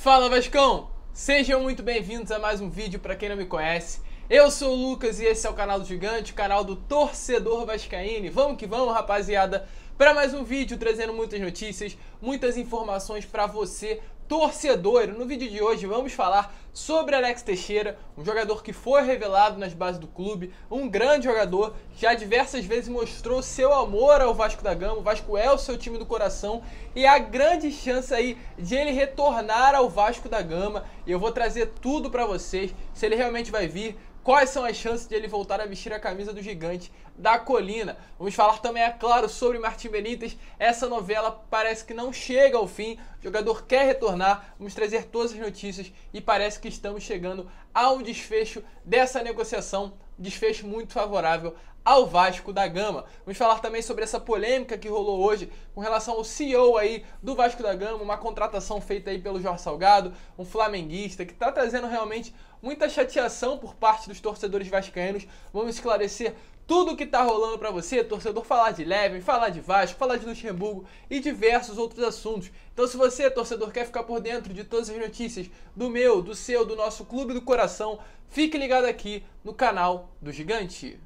Fala Vascão! Sejam muito bem-vindos a mais um vídeo para quem não me conhece. Eu sou o Lucas e esse é o canal do Gigante, o canal do torcedor vascaíno. Vamos que vamos, rapaziada, para mais um vídeo trazendo muitas notícias, muitas informações para você, torcedor. No vídeo de hoje vamos falar sobre Alex Teixeira, um jogador que foi revelado nas bases do clube, um grande jogador que já diversas vezes mostrou seu amor ao Vasco da Gama. O Vasco é o seu time do coração e há grande chance aí de ele retornar ao Vasco da Gama. E eu vou trazer tudo para vocês, se ele realmente vai vir, quais são as chances de ele voltar a vestir a camisa do Gigante da Colina. Vamos falar também, é claro, sobre Martim Benítez. Essa novela parece que não chega ao fim, o jogador quer retornar. Vamos trazer todas as notícias e parece que estamos chegando a um desfecho dessa negociação, desfecho muito favorável ao Vasco da Gama. Vamos falar também sobre essa polêmica que rolou hoje com relação ao CEO aí do Vasco da Gama, uma contratação feita aí pelo Jorge Salgado, um flamenguista que está trazendo realmente muita chateação por parte dos torcedores vascaínos. Vamos esclarecer tudo o que está rolando para você, torcedor, falar de Leven, falar de Vasco, falar de Luxemburgo e diversos outros assuntos. Então, se você, torcedor, quer ficar por dentro de todas as notícias do meu, do seu, do nosso clube do coração, fique ligado aqui no canal do Gigante.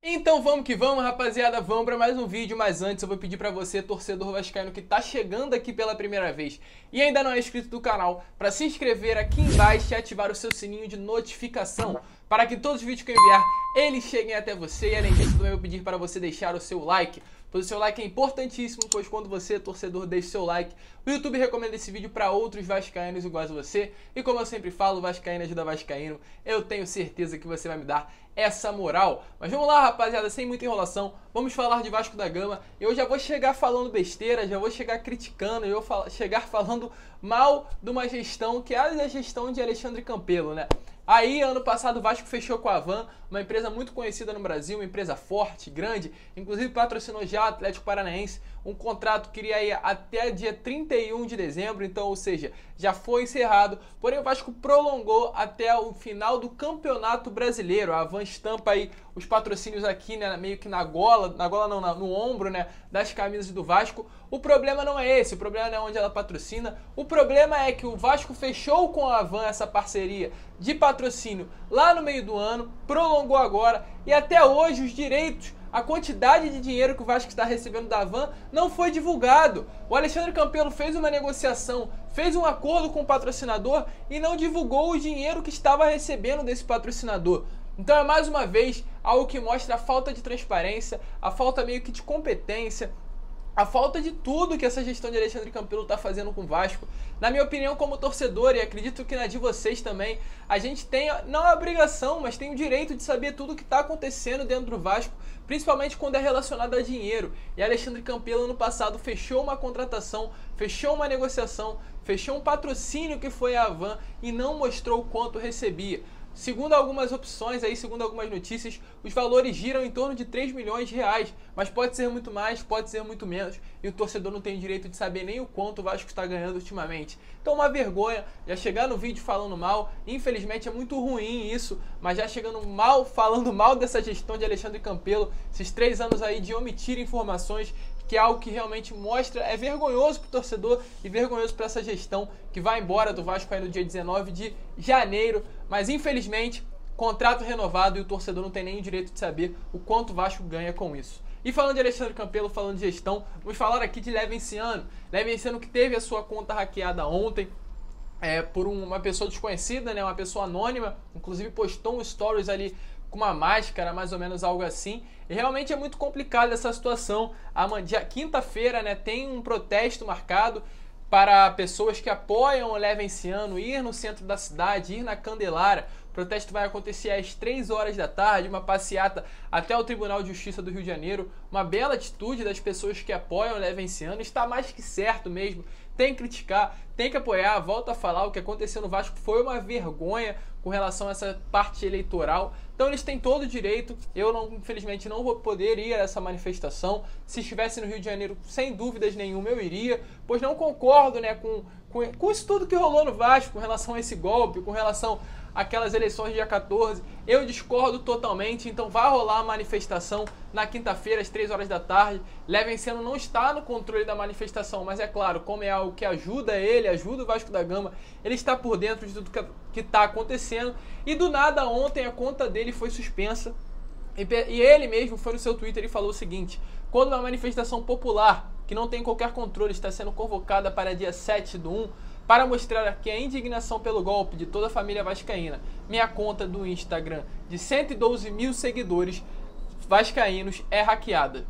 Então vamos que vamos, rapaziada, vamos para mais um vídeo. Mas antes eu vou pedir para você, torcedor vascaíno que tá chegando aqui pela primeira vez e ainda não é inscrito do canal, para se inscrever aqui embaixo e ativar o seu sininho de notificação, para que todos os vídeos que eu enviar, eles cheguem até você. E além disso, também vou pedir para você deixar o seu like, pois o seu like é importantíssimo, pois quando você, torcedor, deixa o seu like, o YouTube recomenda esse vídeo para outros vascaínos iguais a você. E como eu sempre falo, vascaíno ajuda vascaíno, eu tenho certeza que você vai me dar essa moral. Mas vamos lá, rapaziada, sem muita enrolação, vamos falar de Vasco da Gama. Eu já vou chegar falando besteira, já vou chegar criticando, eu vou chegar falando mal de uma gestão que é a gestão de Alexandre Campelo, né? Aí, ano passado, o Vasco fechou com a Van, uma empresa muito conhecida no Brasil, uma empresa forte, grande, inclusive patrocinou já o Atlético Paranaense, um contrato que iria ir até dia 31 de dezembro, então, ou seja, já foi encerrado, porém o Vasco prolongou até o final do Campeonato Brasileiro. A Van estampa aí os patrocínios aqui, né, meio que na gola não, no ombro, né, das camisas do Vasco. O problema não é esse, o problema não é onde ela patrocina, o problema é que o Vasco fechou com a Van essa parceria de patrocínio lá no meio do ano, prolongou agora e até hoje os direitos, a quantidade de dinheiro que o Vasco está recebendo da Van não foi divulgado. O Alexandre Campelo fez uma negociação, fez um acordo com o patrocinador e não divulgou o dinheiro que estava recebendo desse patrocinador. Então é mais uma vez algo que mostra a falta de transparência, a falta meio que de competência, a falta de tudo que essa gestão de Alexandre Campelo está fazendo com o Vasco. Na minha opinião, como torcedor, e acredito que na de vocês também, a gente tem, não a obrigação, mas tem o direito de saber tudo o que está acontecendo dentro do Vasco, principalmente quando é relacionado a dinheiro. E Alexandre Campelo, ano passado, fechou uma contratação, fechou uma negociação, fechou um patrocínio que foi a Van e não mostrou o quanto recebia. Segundo algumas opções, aí, segundo algumas notícias, os valores giram em torno de 3 milhões de reais, mas pode ser muito mais, pode ser muito menos, e o torcedor não tem o direito de saber nem o quanto o Vasco está ganhando ultimamente. Então uma vergonha, já chegar no vídeo falando mal, infelizmente é muito ruim isso, mas já chegando mal, falando mal dessa gestão de Alexandre Campelo, esses 3 anos aí de omitir informações, que é algo que realmente mostra, é vergonhoso para o torcedor e vergonhoso para essa gestão que vai embora do Vasco aí no dia 19 de janeiro. Mas infelizmente, contrato renovado e o torcedor não tem nem o direito de saber o quanto o Vasco ganha com isso. E falando de Alexandre Campelo, falando de gestão, vamos falar aqui de Levenciano. Levenciano que teve a sua conta hackeada ontem, por uma pessoa desconhecida, né, uma pessoa anônima, inclusive postou um stories ali com uma máscara, mais ou menos algo assim. E realmente é muito complicado essa situação. Quinta-feira, né, tem um protesto marcado para pessoas que apoiam o Levenciano ir no centro da cidade, ir na Candelária. O protesto vai acontecer às 3 horas da tarde, uma passeata até o Tribunal de Justiça do Rio de Janeiro. Uma bela atitude das pessoas que apoiam o Levenciano, está mais que certo mesmo. Tem que criticar, tem que apoiar. Volto a falar, o que aconteceu no Vasco foi uma vergonha com relação a essa parte eleitoral. Então eles têm todo o direito. Eu, infelizmente, não vou poder ir a essa manifestação. Se estivesse no Rio de Janeiro, sem dúvidas nenhuma, eu iria, pois não concordo, né, com isso tudo que rolou no Vasco, com relação a esse golpe, com relação aquelas eleições dia 14. Eu discordo totalmente, então vai rolar a manifestação na quinta-feira, às 3 horas da tarde. Levenciano não está no controle da manifestação, mas é claro, como é algo que ajuda ele, ajuda o Vasco da Gama, ele está por dentro de tudo que está acontecendo. E do nada, ontem a conta dele foi suspensa. E ele mesmo foi no seu Twitter e falou o seguinte: quando uma manifestação popular, que não tem qualquer controle, está sendo convocada para dia 7/1, para mostrar aqui a indignação pelo golpe de toda a família vascaína, minha conta do Instagram de 112 mil seguidores vascaínos é hackeada.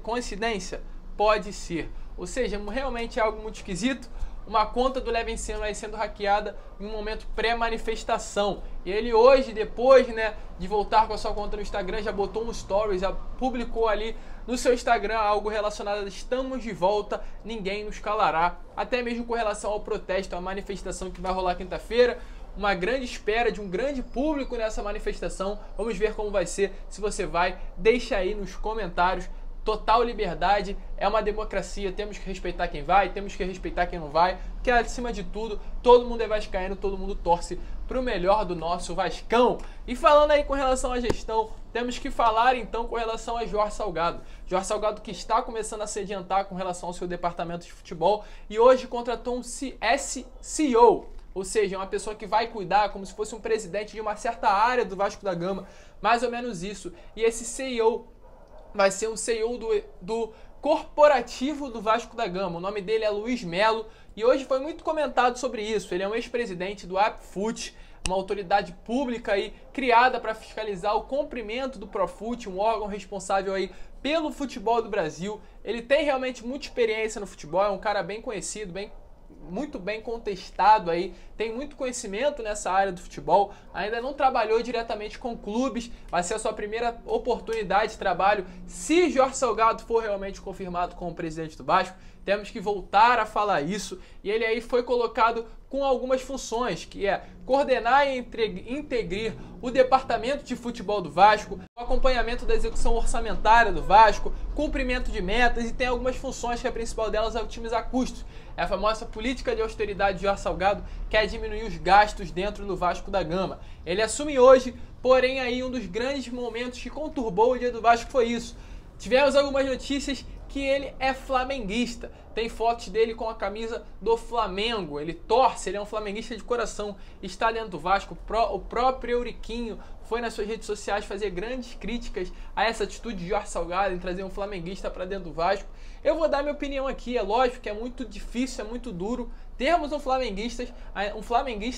Coincidência? Pode ser. Ou seja, realmente é algo muito esquisito. Uma conta do Levenciano aí sendo hackeada em um momento pré-manifestação. E ele hoje, depois, né, de voltar com a sua conta no Instagram, já botou um stories, já publicou ali no seu Instagram algo relacionado a estamos de volta, ninguém nos calará. Até mesmo com relação ao protesto, à manifestação que vai rolar quinta-feira. Uma grande espera de um grande público nessa manifestação. Vamos ver como vai ser. Se você vai, deixa aí nos comentários. Total liberdade, é uma democracia, temos que respeitar quem vai, temos que respeitar quem não vai, porque acima de tudo, todo mundo é vascaíno, todo mundo torce pro melhor do nosso Vascão. E falando aí com relação à gestão, temos que falar então com relação a Jorge Salgado. Jorge Salgado que está começando a se adiantar com relação ao seu departamento de futebol e hoje contratou um SCO, ou seja, uma pessoa que vai cuidar como se fosse um presidente de uma certa área do Vasco da Gama, mais ou menos isso. E esse CEO vai ser um CEO do corporativo do Vasco da Gama. O nome dele é Luiz Melo e hoje foi muito comentado sobre isso. Ele é um ex-presidente do Apfut, uma autoridade pública aí criada para fiscalizar o cumprimento do Profut, um órgão responsável aí pelo futebol do Brasil. Ele tem realmente muita experiência no futebol, é um cara bem conhecido, muito bem contestado aí, tem muito conhecimento nessa área do futebol, ainda não trabalhou diretamente com clubes, vai ser a sua primeira oportunidade de trabalho. Se Jorge Salgado for realmente confirmado como presidente do Vasco, temos que voltar a falar isso, e ele aí foi colocado com algumas funções, que é coordenar e integrar o departamento de futebol do Vasco, o acompanhamento da execução orçamentária do Vasco, cumprimento de metas, e tem algumas funções que a principal delas é otimizar custos. É a famosa política de austeridade de Jorge Salgado, que é diminuir os gastos dentro do Vasco da Gama. Ele assume hoje, porém aí um dos grandes momentos que conturbou o dia do Vasco foi isso. Tivemos algumas notícias que ele é flamenguista. Tem fotos dele com a camisa do Flamengo. Ele torce, ele é um flamenguista de coração. Está dentro do Vasco. O próprio Euriquinho foi nas suas redes sociais fazer grandes críticas a essa atitude de Jorge Salgado em trazer um flamenguista para dentro do Vasco. Eu vou dar minha opinião aqui. É lógico que é muito difícil, é muito duro termos um flamenguista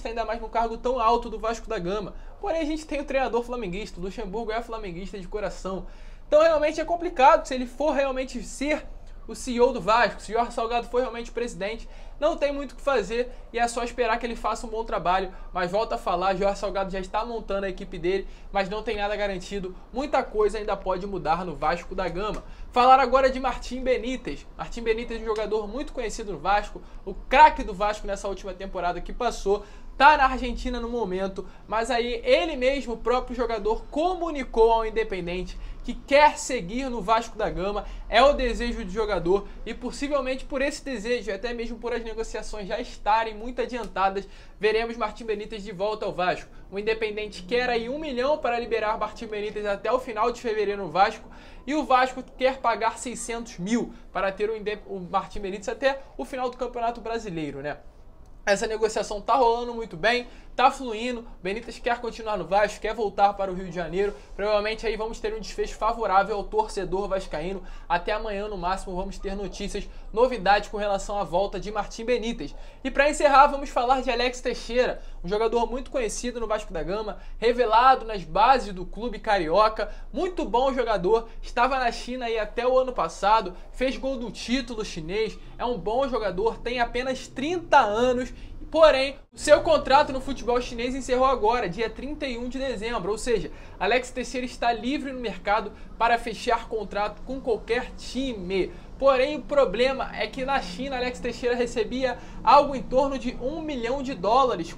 ainda mais no cargo tão alto do Vasco da Gama. Porém, a gente tem o treinador flamenguista. O Luxemburgo é flamenguista de coração. Então realmente é complicado se ele for realmente ser o CEO do Vasco, se Jorge Salgado for realmente presidente, não tem muito o que fazer e é só esperar que ele faça um bom trabalho. Mas volto a falar, Jorge Salgado já está montando a equipe dele, mas não tem nada garantido, muita coisa ainda pode mudar no Vasco da Gama. Falar agora de Martim Benítez. Martim Benítez é um jogador muito conhecido no Vasco, o craque do Vasco nessa última temporada que passou. Tá na Argentina no momento, mas aí ele mesmo, o próprio jogador, comunicou ao Independente que quer seguir no Vasco da Gama, é o desejo do jogador e possivelmente por esse desejo, até mesmo por as negociações já estarem muito adiantadas, veremos Martim Benítez de volta ao Vasco. O Independente quer aí 1 milhão para liberar Martim Benítez até o final de fevereiro no Vasco e o Vasco quer pagar 600 mil para ter o Martim Benítez até o final do Campeonato Brasileiro, né? Essa negociação tá rolando muito bem, tá fluindo. Benítez quer continuar no Vasco, quer voltar para o Rio de Janeiro. Provavelmente aí vamos ter um desfecho favorável ao torcedor vascaíno. Até amanhã no máximo vamos ter notícias, novidades com relação à volta de Martim Benítez. E para encerrar vamos falar de Alex Teixeira, um jogador muito conhecido no Vasco da Gama, revelado nas bases do clube carioca, muito bom jogador, estava na China aí até o ano passado, fez gol do título chinês, é um bom jogador, tem apenas 30 anos. Porém, o seu contrato no futebol chinês encerrou agora, dia 31 de dezembro, ou seja, Alex Teixeira está livre no mercado para fechar contrato com qualquer time. Porém, o problema é que na China, Alex Teixeira recebia algo em torno de $1 milhão,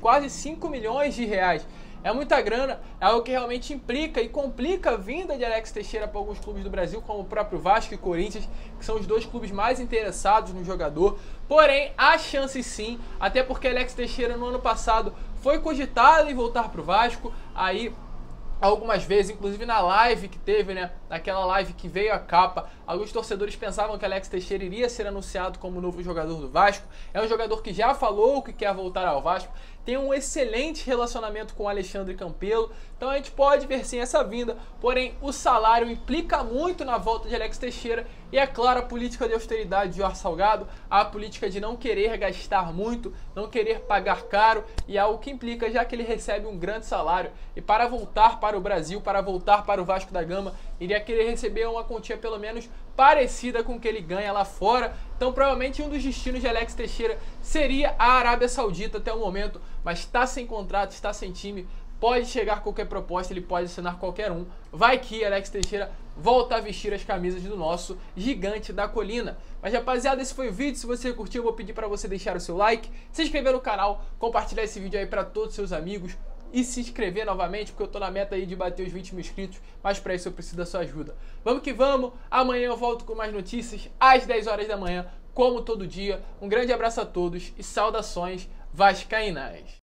quase 5 milhões de reais. É muita grana, é algo que realmente implica e complica a vinda de Alex Teixeira para alguns clubes do Brasil, como o próprio Vasco e Corinthians, que são os dois clubes mais interessados no jogador. Porém, há chance sim, até porque Alex Teixeira no ano passado foi cogitado em voltar para o Vasco, aí algumas vezes, inclusive na live que teve, né, naquela live que veio a capa, alguns torcedores pensavam que Alex Teixeira iria ser anunciado como novo jogador do Vasco. É um jogador que já falou que quer voltar ao Vasco, tem um excelente relacionamento com o Alexandre Campelo, então a gente pode ver sim essa vinda, porém o salário implica muito na volta de Alex Teixeira e é claro a política de austeridade de Jorge Salgado, a política de não querer gastar muito, não querer pagar caro e é algo que implica já que ele recebe um grande salário e para voltar para o Brasil, para voltar para o Vasco da Gama, iria querer receber uma quantia pelo menos parecida com o que ele ganha lá fora. Então provavelmente um dos destinos de Alex Teixeira seria a Arábia Saudita até o momento, mas está sem contrato, está sem time, pode chegar qualquer proposta, ele pode assinar qualquer um. Vai que Alex Teixeira volta a vestir as camisas do nosso gigante da colina. Mas rapaziada, esse foi o vídeo. Se você curtiu, eu vou pedir para você deixar o seu like, se inscrever no canal, compartilhar esse vídeo aí para todos os seus amigos e se inscrever novamente, porque eu tô na meta aí de bater os 20 mil inscritos, mas para isso eu preciso da sua ajuda. Vamos que vamos, amanhã eu volto com mais notícias às 10 horas da manhã, como todo dia. Um grande abraço a todos e saudações vascaínas.